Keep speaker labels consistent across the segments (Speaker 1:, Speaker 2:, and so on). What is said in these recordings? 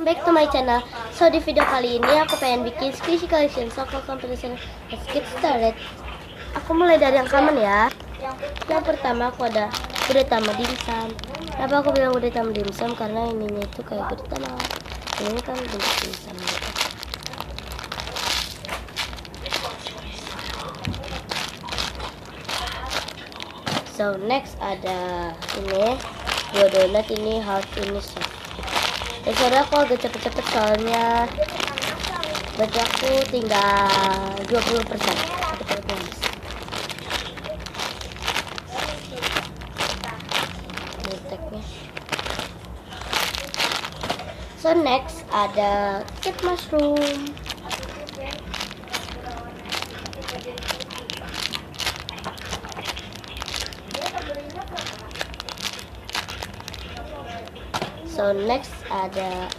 Speaker 1: welcome back to my channel. So di video kali ini aku pengen bikin squishy collection. So welcome to the channel. Let's get started. Aku mulai dari yang common ya. Yang pertama aku ada gudetama dimsum. Kenapa aku bilang gudetama dimsum? Karena ininya itu kayak gudetama. Ini kan dimsum. So next ada ini dua donat, ini hard, ini soft. Dan saudara aku agak cepet-cepet soalnya baju aku tinggal 20%. Cepet-cepet habis. Ini tagnya. So next ada kit mushroom. So next ada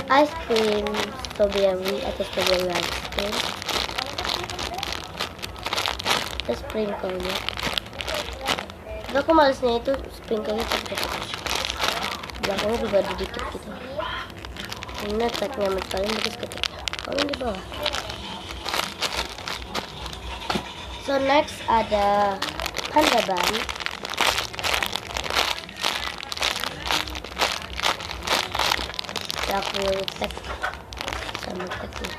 Speaker 1: ice cream strawberry atau strawberry ice cream. Terus sprinkle-nya. Tapi aku malesnya itu sprinkle-nya cepet-cepet. Belakangnya juga ada dikit gitu. Ini tagnya paling bagus ketiknya. Kalau di bawah. So next ada panda ban. Aku tag sama tagnya.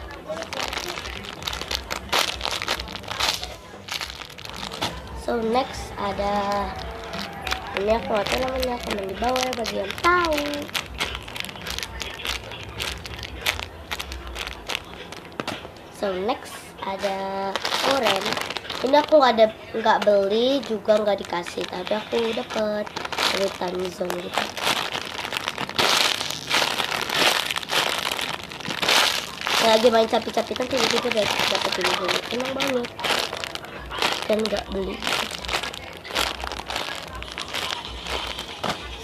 Speaker 1: So next ada ini, aku nggak tahu namanya, komen di bawah ya bagi yang tahu. So next ada orange. Ini aku nggak beli juga nggak dikasih, tapi aku dapet dari Timezone gitu. Lagi main capit-capitan tiba-tiba dapet ini dulu, senang banget dan nggak beli.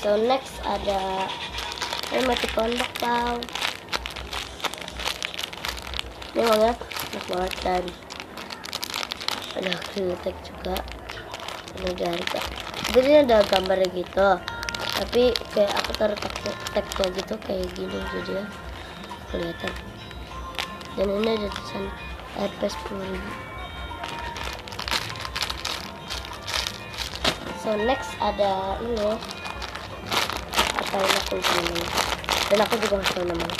Speaker 1: So next ada emoticon bakpao. Ini warnanya enak banget dan ada kritik juga. Ini ada harga. Jadi ini ada gambarnya gitu, tapi kayak aku taruh tag gitu kayak gini jadi ya kelihatan. Dan ini ada tulisan Rp 10.000. So next ada ini, apa yang aku ini, dan aku juga nggak tahu namanya.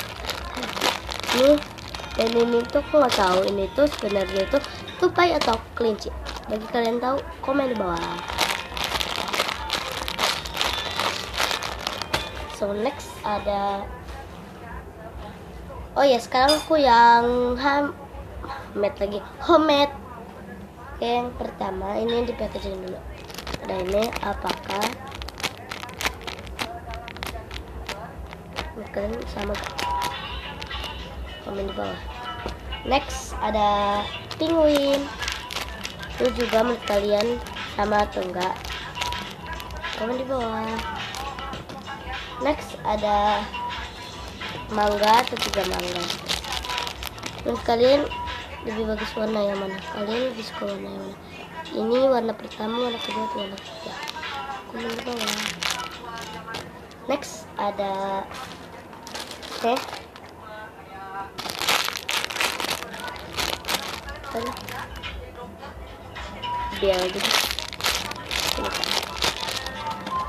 Speaker 1: Ini dan ini tuh aku nggak tahu ini tuh sebenarnya itu tupai atau kelinci. Bagi kalian tahu komen di bawah. So next ada, oh ya, sekarang aku yang homemade lagi. Homemade. Oke, yang pertama ini di packaging dulu. Ada ini apakah kalian sama gak? Komen di bawah. Next ada penguin. Itu juga menurut kalian sama atau enggak? Komen di bawah. Next ada mangga atau 3 mangga. Menurut kalian lebih bagus warna yang mana? Kalian lebih suka warna yang mana? Ini warna pertama, warna kedua, atau warna ketiga? Komen di bawah. Next ada teh. Biar gitu.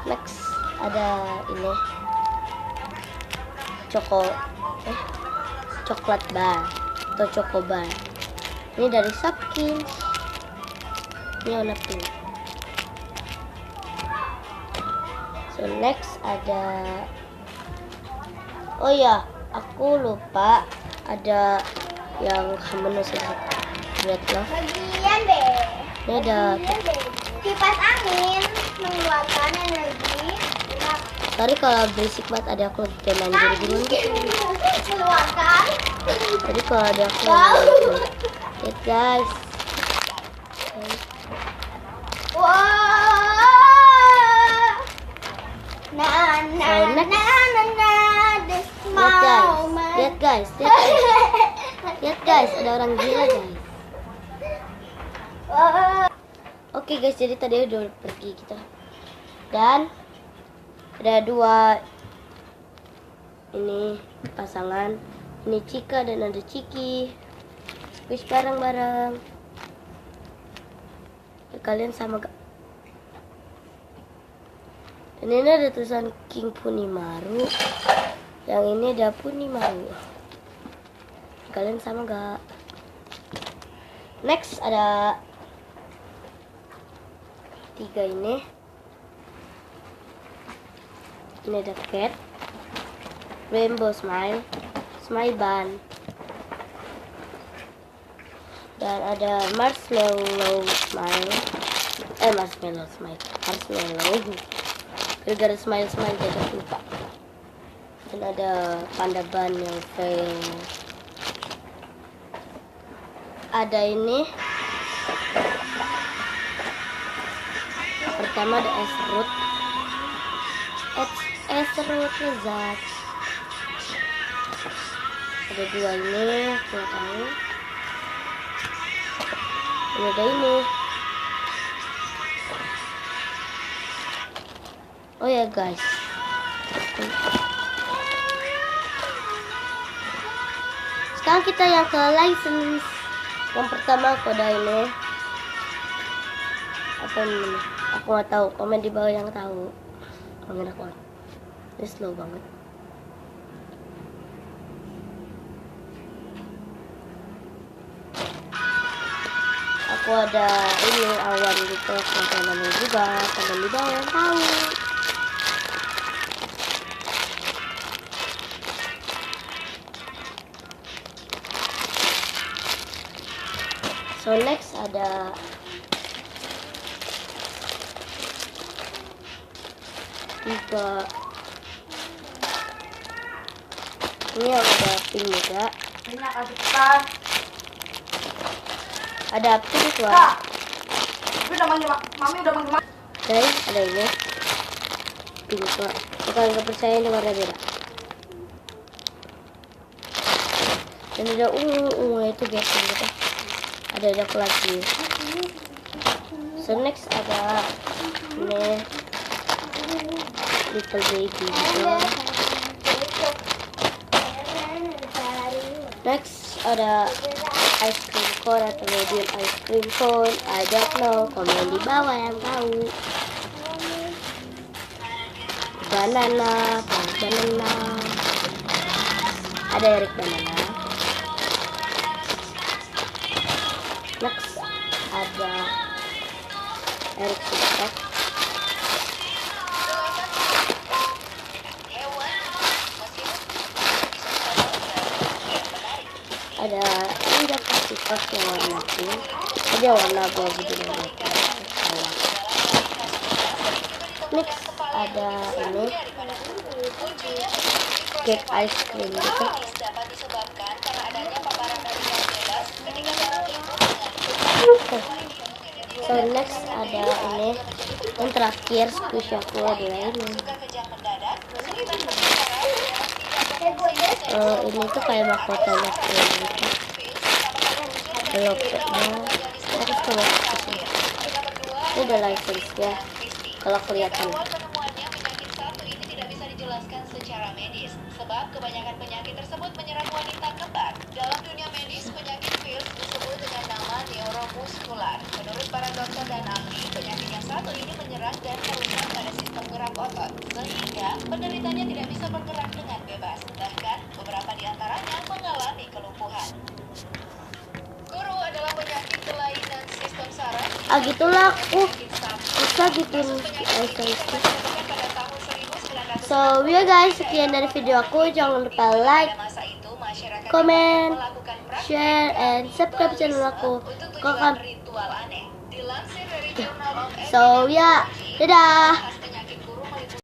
Speaker 1: Next ada ini coklat bar atau choco bar. Ini dari Shopkins. Ini warna pink. So next ada, oh ya, aku lupa ada yang menu sedikit. Lihat loh. Ini ada
Speaker 2: kipas angin mengeluarkan energi.
Speaker 1: Tadi kalau berisik banget ada aku jalan jadi
Speaker 2: Keluarkan.
Speaker 1: Tadi kalau ada aku lihat guys.
Speaker 2: Wow.
Speaker 1: Lihat guys, ada orang gila guys. Oke guys, jadi tadi udah pergi kita. Dan ada dua Ini pasangan. Ini Cika dan ada Ciki. Squeeze bareng-bareng. Kalian sama gak? Dan ini ada tulisan King Punimaru. Yang ini ada Punimaru. Kalian sama gak? Next ada 3 ini. Ini ada Cat, Rainbow Smile, Smile Bun, dan ada Marshmallow Smile. Marshmallow Smile, Marshmallow. Gara-gara smile jadi lupa. Dan ada Panda Bun yang fail. Ada ini. Pertama ada Esroot. Esroot lezat. Ada 2 ini, aku nggak tahu. Ini ada ini. Oh ya guys. Sekarang kita yang ke license. Yang pertama aku ada ini. Apa ini? Aku nggak tahu. Komen di bawah yang tahu. Komen aku. Ini slow banget. Aku ada ini awan gitu. Aku ada namanya juga. Komen di bawah yang tahu. So next ada tiga. Ini yang ada pink juga.
Speaker 2: Banyak kasih kita.
Speaker 1: Ada pink tuh.
Speaker 2: Tapi udah manggil mami udah manggil mami.
Speaker 1: Guys, ada ini pink tuh. Kalau nggak percaya ini warna beda. Dan ada itu biasa gitu. Ada lagi. So next ada ini little baby gitu. Next ada ice cream cone atau medium ice cream cone. I don't know. Komen di bawah yang tahu. Banana, banana. Ada Eric banana. Next ada Eric Suspect. Ada Indah Pasifik yang warna pink. Ada warna abu-abu dengan warna. Next ada ini cake ice cream gitu. So next ada ini yang terakhir squishy aku adalah ini. Ini tuh kayak mahkota gitu. Logonya harus keluar ke sini. Ini udah license ya. Kalau kelihatan.
Speaker 3: Penemuannya penyakit satu ini tidak bisa dijelaskan secara medis, sebab kebanyakan penyakit tersebut menyerang wanita kembar. Dalam dunia medis, penyakit Pierce disebut dengan nama neuromuskular. Menurut para dokter dan ahli, penyakit yang satu ini menyerang dan merusak pada sistem gerak otot, sehingga penderitanya tidak bisa bergerak dengan bebas. Bahkan, beberapa di antaranya mengalami kelumpuhan. Guru adalah penyakit kelainan sistem saraf.
Speaker 1: Gitulah aku bisa gituin So ya guys, sekian dari video aku. Jangan lupa like, comment, share, and subscribe channel aku. So ya, dadah.